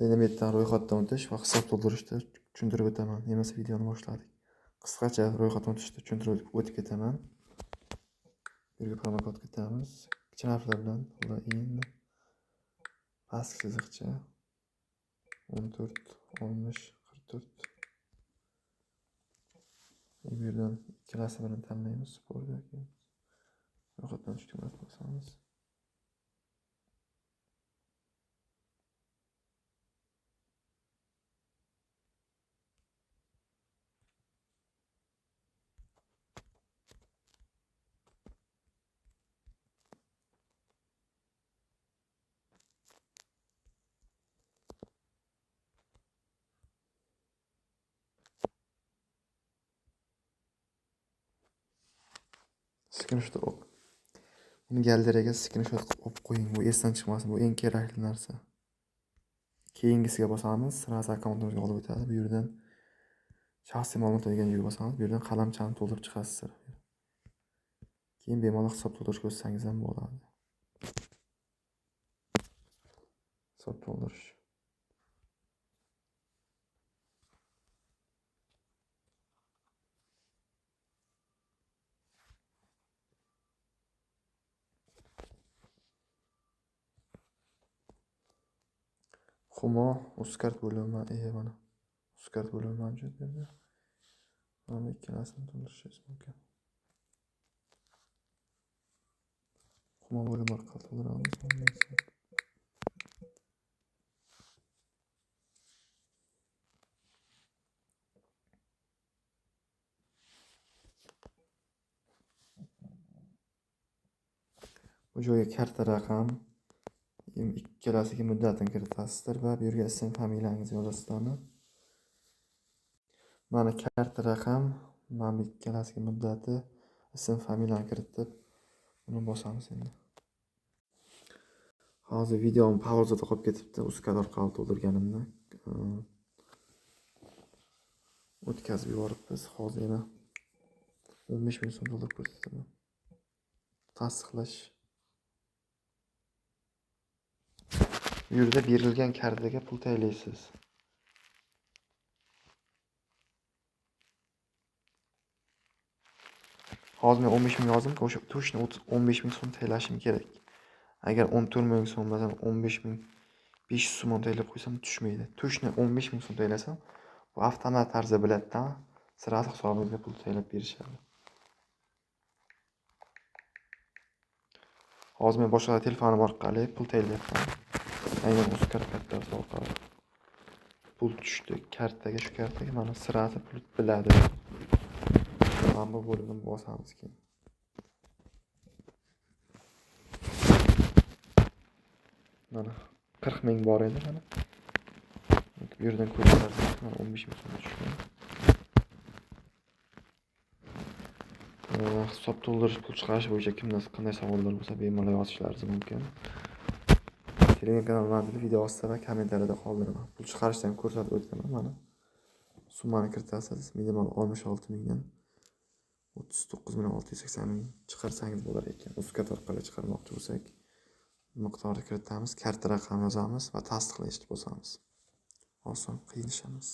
Endi bu yerdan ro'yxatdan o'tish va hisob to'ldirishda tushuntirib o'taman. Emas, videoni boshladik. Qisqacha ro'yxatdan o'tishda tushuntirib o'tib ketaman. Birga promokod ketamiz. Kichik harflar bilan in pastki chiziqcha 14 60 44. Bu yerdan ikkalasini bilan tanlaymiz. Sport yoki ro'yxatdan tushgan bosamiz. Screenshot olib. Buni galeriyaga screenshot olib qo'ying. Bu esdan chiqmasin. Bu eng kerakli narsa. Keyingisiga bosamiz. Sirasi akkauntimizga olib o'tadi. Bu yerdan shaxsiy ma'lumotlar degan joyga bosamiz. Bu yerdan qalamchani to'ldirib chiqasiz. Keyin bemalol hisob to'ldirish ko'rsangiz ham bo'ladi. Hisob to'ldirish. Humo Uzcard bo'limi mana. Uzcard bo'limi mavjud bu yerda. Mana ikkalasini to'ldirishingiz mumkin. Humo bo'limi orqali to'ldiramiz. Bu joyga karta raqam, ikkalasiga muddatini kiritasizlar va bu yerga ism familiyangizni yozasizlar. Mana karta raqam, mana ikkalasiga muddati, ism familiyani kiritib buni bosamiz endi. Hozir videom pauzada qolib ketibdi. Uzcard orqali to'ldirganimda o'tkazib yuboribmiz. Hozir yana 15 ming so'm to'ldirib ko'rsataman. Tasdiqlash. Bu yerda berilgan kartaga pul tayyorlaysiz. Hozir men 15 ming yozdim, o'sha to'shni 15 ming so'm tayyorlashim kerak. Agar 14 ming so'm masalan 15 ming 500 so'm tayyorlab qo'ysam tushmaydi. To'shni 15 ming so'm tayyorlasam, bu avtomat tarzda biladi-da, sirasi hisobingizga pul tayyorlab berishadi. Hozir men boshqa telefonim orqali pul tayyorlayapman. Aynan Uzcard kartasi orqali pul tushdi kartaga, shu kartaga mana sirasi pul biladi. Mana bu bo'limni bosamiz keyin. Mana 40 ming bor edi mana. Bu yerdan ko'rsatarsiz, mana 15 ming so'm tushgan. Hisob to'ldirish, pul chiqarish bo'yicha kimdan qanday savollar bo'lsa bemalol yozishlaringiz mumkin. Telegram kanalimda video ostida va kommentariyada qoldiraman. Pul chiqarishni ham ko'rsatib o'taman mana. Summani kiritasiz, minimal 66 mingdan 39.680 ming chiqarsangiz bo'lar ekan. Uzcard orqali chiqarmoqchi bo'lsak, miqdorni kiritamiz, karta raqam yozamiz va tasdiqlashni bosamiz. Oson, qiyin ish emas.